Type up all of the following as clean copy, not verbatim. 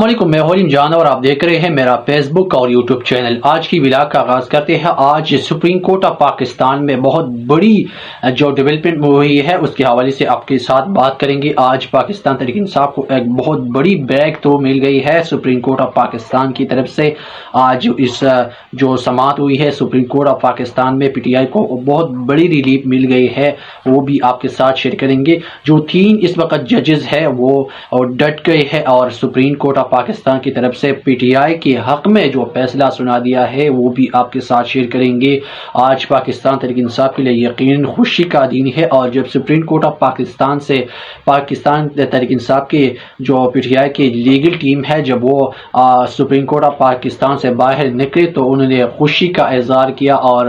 السلام علیکم، میں ہولیم جان اور آپ دیکھ رہے ہیں میرا فیس بک اور یوٹیوب چینل۔ آج کی ولاگ کا آغاز کرتے ہیں۔ آج سپریم کورٹ آف پاکستان میں بہت بڑی جو ڈیولپمنٹ ہوئی ہے اس کے حوالے سے آپ کے ساتھ بات کریں گے۔ آج پاکستان تحریک انصاف کو ایک بہت بڑی بریک تھرو مل گئی ہے سپریم کورٹ آف پاکستان کی طرف سے۔ آج اس جو سماعت ہوئی ہے سپریم کورٹ آف پاکستان میں، پی ٹی آئی کو بہت بڑی ریلیف مل گئی ہے، وہ بھی آپ کے ساتھ شیئر کریں گے۔ جو تین اس وقت ججز ہے وہ ڈٹ گئے ہیں اور سپریم کورٹ آف پاکستان کی طرف سے پی ٹی آئی کے حق میں جو فیصلہ سنا دیا ہے وہ بھی آپ کے ساتھ شیئر کریں گے۔ آج پاکستان تحریک انصاف کے لیے یقیناً خوشی کا دن ہے، اور جب سپریم کورٹ آف پاکستان سے پاکستان تحریک انصاف کے جو پی ٹی آئی کی لیگل ٹیم ہے، جب وہ سپریم کورٹ آف پاکستان سے باہر نکلے تو انہوں نے خوشی کا اظہار کیا، اور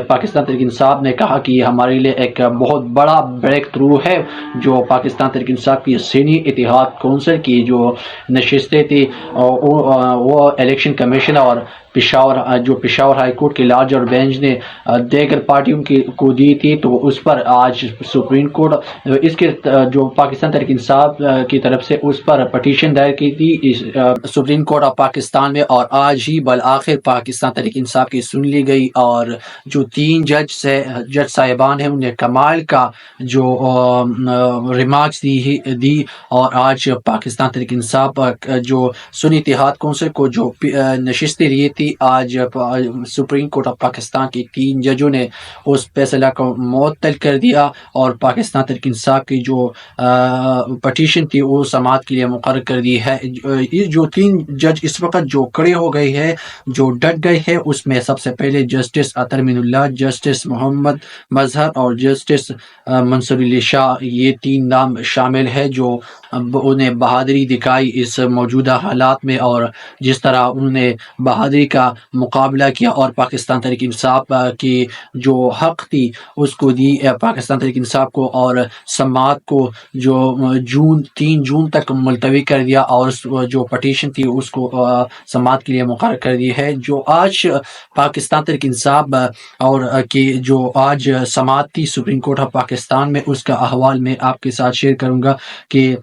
پاکستان تحریک انصاف نے کہا کہ یہ ہمارے لیے ایک بہت بڑا بریک تھرو ہے۔ جو پاکستان تحریک انصاف کی سینئر اتحاد کونسل کی جو نشستیں تھی وہ الیکشن کمیشن اور پشاور ہائی کورٹ کے لارجر بینچ نے دیگر پارٹیوں کو دی تھی، تو اس پر آج سپریم کورٹ اس کے جو پاکستان تحریک انصاف کی طرف سے اس پر پٹیشن دائر کی تھی سپریم کورٹ آف پاکستان میں، اور آج ہی بالآخر پاکستان تحریک انصاف کی سن لی گئی، اور جو تین جج صاحبان ہیں انہیں کمال کا جو ریمارکس دی، اور آج پاکستان تحریک انصاف جو سنی اتحاد کونسل کو جو نشستیں لیے تھی، آج سپریم کورٹ آف پاکستان کی تین ججوں نے اس فیصلہ کو معطل کر دیا، اور پاکستان تحریک انصاف کی جو پٹیشن تھی وہ سماعت کے لیے مقرر کر دی ہے۔ یہ جو تین جج اس وقت جو کھڑے ہو گئے ہیں، جو ڈٹ گئے ہیں، اس میں سب سے پہلے جسٹس اطہر امین اللہ، جسٹس محمد مظہر اور جسٹس منصور علی شاہ، یہ تین نام شامل ہے جو انہیں بہادری دکھائی اس موجودہ حالات میں، اور جس طرح انہوں نے بہادری کا مقابلہ کیا اور پاکستان تحریک انصاف کی جو حق تھی اس کو دی پاکستان تحریک انصاف کو، اور سماعت کو جو 3 جون تک ملتوی کر دیا، اور جو پٹیشن تھی اس کو سماعت کے لیے مقرر کر دی ہے۔ جو آج پاکستان تحریک انصاف اور کی جو آج سماعت تھی سپریم کورٹ آف پاکستان میں، اس کا احوال میں آپ کے ساتھ شیئر کروں گا کہ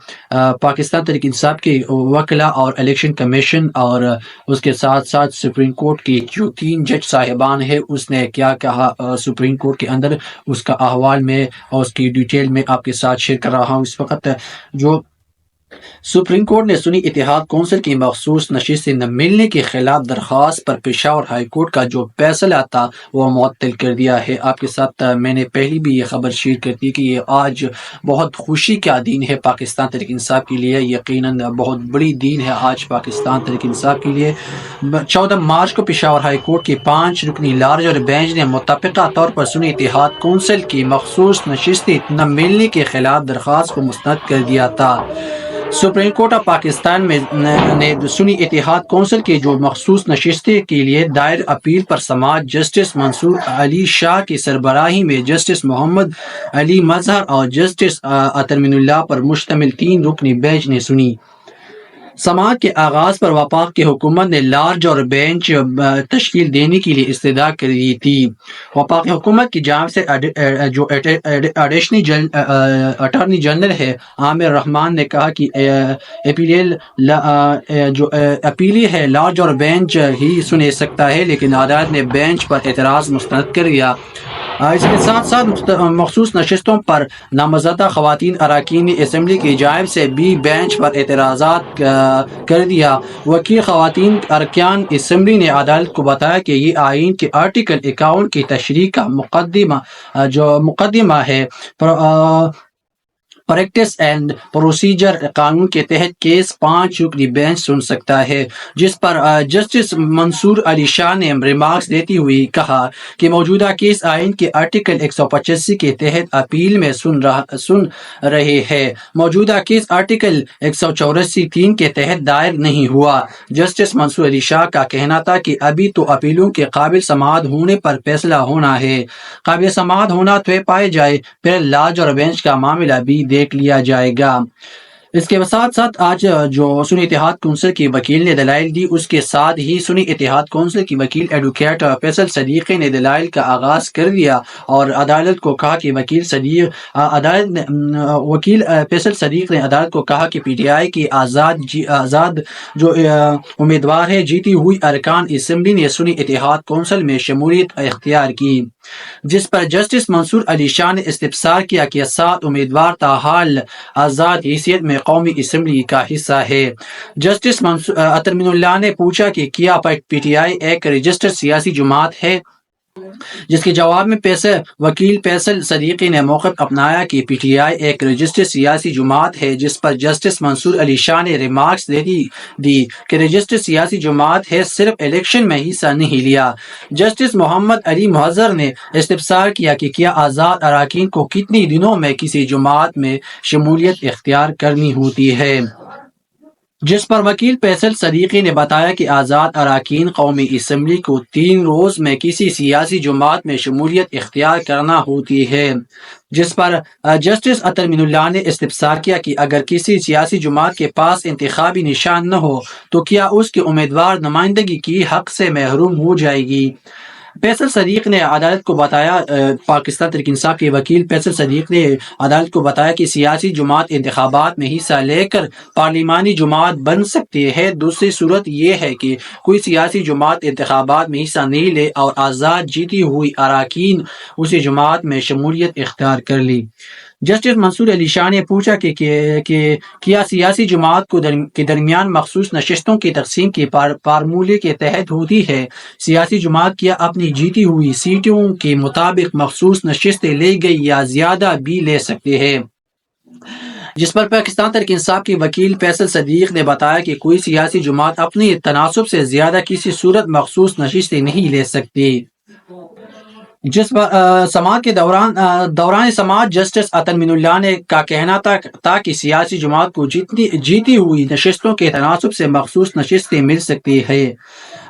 پاکستان تحریک انصاف کے وکلا اور الیکشن کمیشن اور اس کے ساتھ ساتھ سپریم کورٹ کی جو تین جج صاحبان ہیں اس نے کیا کہا سپریم کورٹ کے اندر، اس کا احوال میں اور اس کی ڈیٹیل میں آپ کے ساتھ شیئر کر رہا ہوں اس وقت۔ جو سپریم کورٹ نے سنی اتحاد کونسل کی مخصوص نشست سے نہ ملنے کے خلاف درخواست پر پشاور ہائی کورٹ کا جو فیصلہ تھا وہ معطل کر دیا ہے۔ آپ کے ساتھ میں نے پہلی بھی یہ خبر شیئر کر دی کہ یہ آج بہت خوشی کا دن ہے پاکستان تحریک انصاف کے لیے، یقیناً بہت بڑی دن ہے آج پاکستان تحریک انصاف کے لیے۔ 14 مارچ کو پشاور ہائی کورٹ کی 5 رکنی لارجر بینچ نے متفقہ طور پر سنی اتحاد کونسل کی مخصوص نشست نہ ملنے کے خلاف درخواست کو مسترد کر دیا تھا۔ سپریم کورٹ آف پاکستان نے سنی اتحاد کونسل کی جو مخصوص نشستیں کے لیے دائر اپیل پر سماعت جسٹس منصور علی شاہ کی سربراہی میں جسٹس محمد علی مظہر اور جسٹس اطہر امین اللہ پر مشتمل 3 رکنی بینچ نے سنی۔ سماعت کے آغاز پر وفاق کی حکومت نے لارج اور بینچ تشکیل دینے کے لیے استدعا کر دی تھی۔ وفاق حکومت کی جانب سے جو اٹارنی جنرل ہے عامر رحمان نے کہا کہ اپیلی ہے لارج اور بینچ ہی سن سکتا ہے، لیکن عدالت نے بینچ پر اعتراض مسترد کر دیا۔ اس کے ساتھ ساتھ مخصوص نشستوں پر نامزدہ خواتین اراکین اسمبلی کی جانب سے بھی بینچ پر اعتراضات کر دیا۔ وکیل خواتین ارکان اسمبلی نے عدالت کو بتایا کہ یہ آئین کے آرٹیکل 51 کی تشریح کا مقدمہ ہے۔ پریکٹس اینڈ پروسیجر قانون کے تحت کیس 5 رکنی بینچ سن سکتا ہے، جس پر جسٹس منصور علی شاہ نے ریمارکس دیتے ہوئے کہا کہ موجودہ کیس آئین کے آرٹیکل 185 کے تحت اپیل میں سن رہے ہیں۔ موجودہ کیس آرٹیکل 184(3) کے تحت دائر نہیں ہوا۔ جسٹس منصور علی شاہ کا کہنا تھا کہ ابھی تو اپیلوں کے قابل سماعت ہونے پر فیصلہ ہونا ہے، قابل سماعت ہونا طے پائے جائے پھر لارج اور بینچ کا معاملہ بھی دیکھ لیا جائے گا۔ اس کے ساتھ ساتھ آج جو سنی اتحاد کونسل کی وکیل نے دلائل دی، اس کے ساتھ ہی سنی اتحاد کونسل کی وکیل ایڈوکیٹ فیصل صدیقی نے دلائل کا آغاز کر دیا اور عدالت کو کہا کہ وکیل فیصل صدیق نے عدالت کو کہا کہ پی ٹی آئی کی آزاد جو امیدوار ہے جیتی ہوئی ارکان اسمبلی نے سنی اتحاد کونسل میں شمولیت اختیار کی، جس پر جسٹس منصور علی شاہ نے استفسار کیا کہ 7 امیدوار تاحال آزاد حیثیت میں قومی اسمبلی کا حصہ ہے۔ جسٹس اطہر اللہ نے پوچھا کہ کیا پی ٹی آئی ایک رجسٹرڈ سیاسی جماعت ہے، جس کے جواب میں وکیل فیصل صدیقی نے موقف اپنایا کہ پی ٹی آئی ایک رجسٹرڈ سیاسی جماعت ہے، جس پر جسٹس منصور علی شاہ نے ریمارکس دی کہ رجسٹرڈ سیاسی جماعت ہے، صرف الیکشن میں حصہ نہیں لیا۔ جسٹس محمد علی مظہر نے استفسار کیا کہ کیا آزاد اراکین کو کتنی دنوں میں کسی جماعت میں شمولیت اختیار کرنی ہوتی ہے، جس پر وکیل فیصل صدیقی نے بتایا کہ آزاد اراکین قومی اسمبلی کو 3 روز میں کسی سیاسی جماعت میں شمولیت اختیار کرنا ہوتی ہے، جس پر جسٹس اطہر اللہ نے استفسار کیا کہ اگر کسی سیاسی جماعت کے پاس انتخابی نشان نہ ہو تو کیا اس کے امیدوار نمائندگی کی حق سے محروم ہو جائے گی۔ فیصل صدیق نے عدالت کو بتایا پاکستان تحریک انصاف کے وکیل فیصل صدیق نے عدالت کو بتایا کہ سیاسی جماعت انتخابات میں حصہ لے کر پارلیمانی جماعت بن سکتی ہے، دوسری صورت یہ ہے کہ کوئی سیاسی جماعت انتخابات میں حصہ نہیں لے اور آزاد جیتی ہوئی اراکین اسی جماعت میں شمولیت اختیار کر لی۔ جسٹس منصور علی شاہ نے پوچھا کہ کیا سیاسی جماعت کے درمیان مخصوص نشستوں کی تقسیم کی فارمولے کے تحت ہوتی ہے، سیاسی جماعت کیا اپنی جیتی ہوئی سیٹوں کے مطابق مخصوص نشستیں لے گئی یا زیادہ بھی لے سکتے ہیں، جس پر پاکستان تحریک انصاف کے وکیل فیصل صدیق نے بتایا کہ کوئی سیاسی جماعت اپنی تناسب سے زیادہ کسی صورت مخصوص نشستیں نہیں لے سکتی۔ جس پر سماعت کے دوران سماعت جسٹس اطہر اللہ نے کا کہنا تھا کہ سیاسی جماعت کو جیتی ہوئی نشستوں کے تناسب سے مخصوص نشستیں مل سکتی ہے۔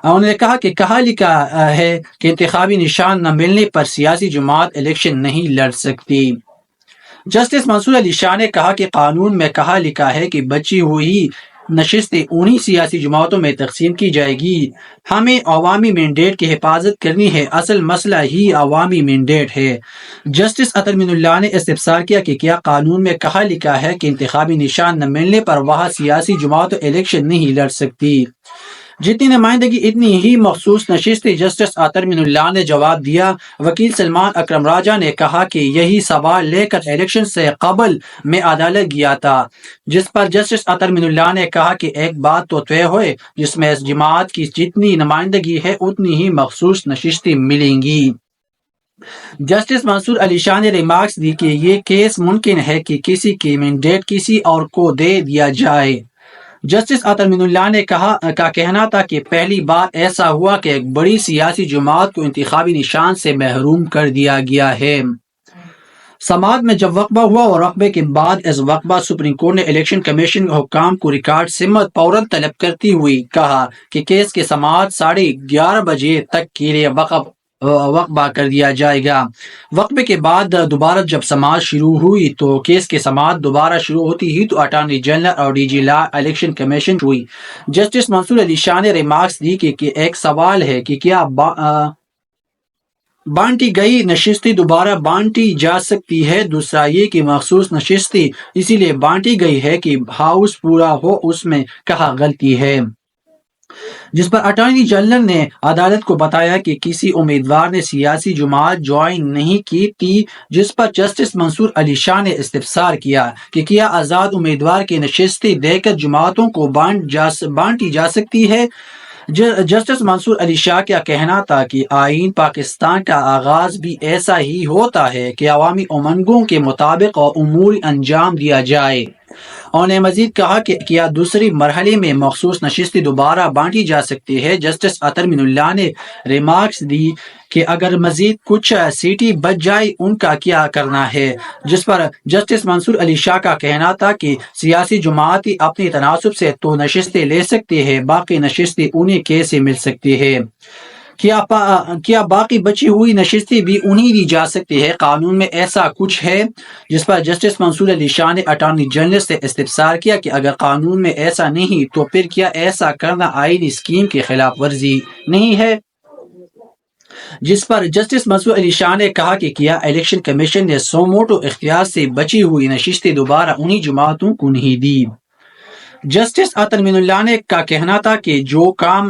انہوں نے کہا کہ کہا لکھا ہے کہ انتخابی نشان نہ ملنے پر سیاسی جماعت الیکشن نہیں لڑ سکتی۔ جسٹس منصور علی شاہ نے کہا کہ قانون میں کہا لکھا ہے کہ بچی ہوئی نشستیں انہی سیاسی جماعتوں میں تقسیم کی جائے گی، ہمیں عوامی مینڈیٹ کی حفاظت کرنی ہے، اصل مسئلہ ہی عوامی مینڈیٹ ہے۔ جسٹس اطہر اللہ نے استفسار کیا کہ کیا قانون میں کہا لکھا ہے کہ انتخابی نشان نہ ملنے پر وہاں سیاسی جماعتوں الیکشن نہیں لڑ سکتی، جتنی نمائندگی اتنی ہی مخصوص نشستیں۔ جسٹس اطہر اللہ نے جواب دیا۔ وکیل سلمان اکرم راجہ نے کہا کہ یہی سوال لے کر الیکشن سے قبل میں عدالت گیا تھا، جس پر جسٹس اطہر اللہ نے کہا کہ ایک بات تو طے ہوئے، جس میں اس جماعت کی جتنی نمائندگی ہے اتنی ہی مخصوص نشستیں ملیں گی۔ جسٹس منصور علی شاہ نے ریمارکس دی کہ یہ کیس ممکن ہے کہ کسی کی مینڈیٹ کسی اور کو دے دیا جائے۔ جسٹس اطہر اللہ نے کا کہنا تھا کہ پہلی بار ایسا ہوا کہ ایک بڑی سیاسی جماعت کو انتخابی نشان سے محروم کر دیا گیا ہے۔ سماعت میں جب وقفہ ہوا اور وقفے کے بعد اس وقفہ سپریم کورٹ نے الیکشن کمیشن حکام کو ریکارڈ سمت فوراً طلب کرتی ہوئی کہا کہ کیس کی سماعت 11:30 بجے تک کے لیے وقفہ کر دیا جائے گا۔ وقفے کے بعد دوبارہ جب سماعت شروع ہوئی تو کیس کی سماعت دوبارہ شروع ہوتی ہی تو اٹارنی جنرل اور ڈی جی لا الیکشن کمیشن ہوئی۔ جسٹس منصور علی شاہ نے ریمارکس دی کہ ایک سوال ہے کہ کیا بانٹی گئی نشستیں دوبارہ بانٹی جا سکتی ہے، دوسرا یہ کہ مخصوص نشستیں اسی لیے بانٹی گئی ہے کہ ہاؤس پورا ہو، اس میں کہاں غلطی ہے، جس پر اٹارنی جنرل نے عدالت کو بتایا کہ کسی امیدوار نے سیاسی جماعت جوائن نہیں کی تھی، جس پر جسٹس منصور علی شاہ نے استفسار کیا کہ کیا آزاد امیدوار کی نشستیں دے کر جماعتوں کو بانٹی جا سکتی ہے۔ جسٹس منصور علی شاہ کا کہنا تھا کہ آئین پاکستان کا آغاز بھی ایسا ہی ہوتا ہے کہ عوامی امنگوں کے مطابق امور انجام دیا جائے۔ انہوں نے مزید کہا کہ کیا دوسری مرحلے میں مخصوص نشستیں دوبارہ بانٹی جا سکتی ہے۔ جسٹس اطہر اللہ نے ریمارکس دی کہ اگر مزید کچھ سیٹیں بچ جائے ان کا کیا کرنا ہے، جس پر جسٹس منصور علی شاہ کا کہنا تھا کہ سیاسی جماعتیں اپنی تناسب سے تو نشستیں لے سکتی ہے، باقی نشستیں انہیں کیسے مل سکتی ہے۔ کیا باقی بچی ہوئی نشستیں بھی انہیں دی جا سکتی ہے؟ قانون میں ایسا کچھ ہے؟ جس پر جسٹس منصور علی شاہ نے اٹارنی جنرل سے استفسار کیا کہ اگر قانون میں ایسا نہیں تو پھر کیا ایسا کرنا آئینی اسکیم کی خلاف ورزی نہیں ہے؟ جس پر جسٹس منصور علی شاہ نے کہا کہ کیا الیکشن کمیشن نے سوموٹو اختیار سے بچی ہوئی نشستیں دوبارہ انہی جماعتوں کو نہیں دی؟ جسٹس عطر مین اللہ نے کا کہنا تھا کہ جو کام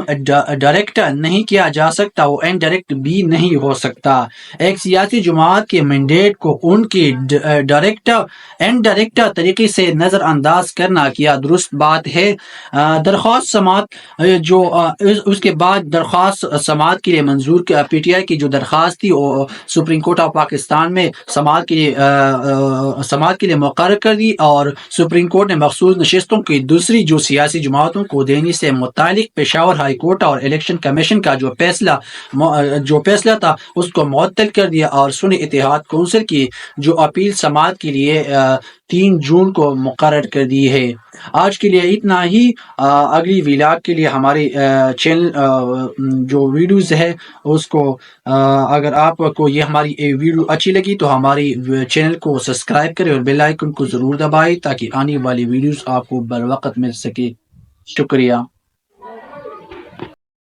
ڈائریکٹ نہیں کیا جا سکتا وہ انڈائریکٹ بھی نہیں ہو سکتا۔ ایک سیاسی جماعت کے مینڈیٹ کو ان کی ڈائریکٹ انڈائریکٹ طریقے سے نظر انداز کرنا کیا درست بات ہے؟ درخواست سماعت جو اس کے بعد درخواست سماعت کے لیے منظور پی ٹی آئی کی جو درخواست تھی وہ سپریم کورٹ آف پاکستان میں سماعت کے لیے مقرر کر دی، اور سپریم کورٹ نے مخصوص نشستوں کی دوسری جو سیاسی جماعتوں کو دینے سے متعلق پشاور ہائی کورٹ اور الیکشن کمیشن کا جو فیصلہ تھا اس کو معطل کر دیا، اور سنی اتحاد کونسل کی جو اپیل سماعت کے لیے 3 جون کو مقرر کر دی ہے۔ آج کے لیے اتنا ہی۔ اگلی ویلاگ کے لیے ہمارے چینل جو ویڈیوز ہے اس کو اگر آپ کو یہ ہماری ویڈیو اچھی لگی تو ہماری چینل کو سبسکرائب کریں اور بیل آئیکن کو ضرور دبائیں تاکہ آنے والی ویڈیوز آپ کو بر وقت مل سکے۔ شکریہ۔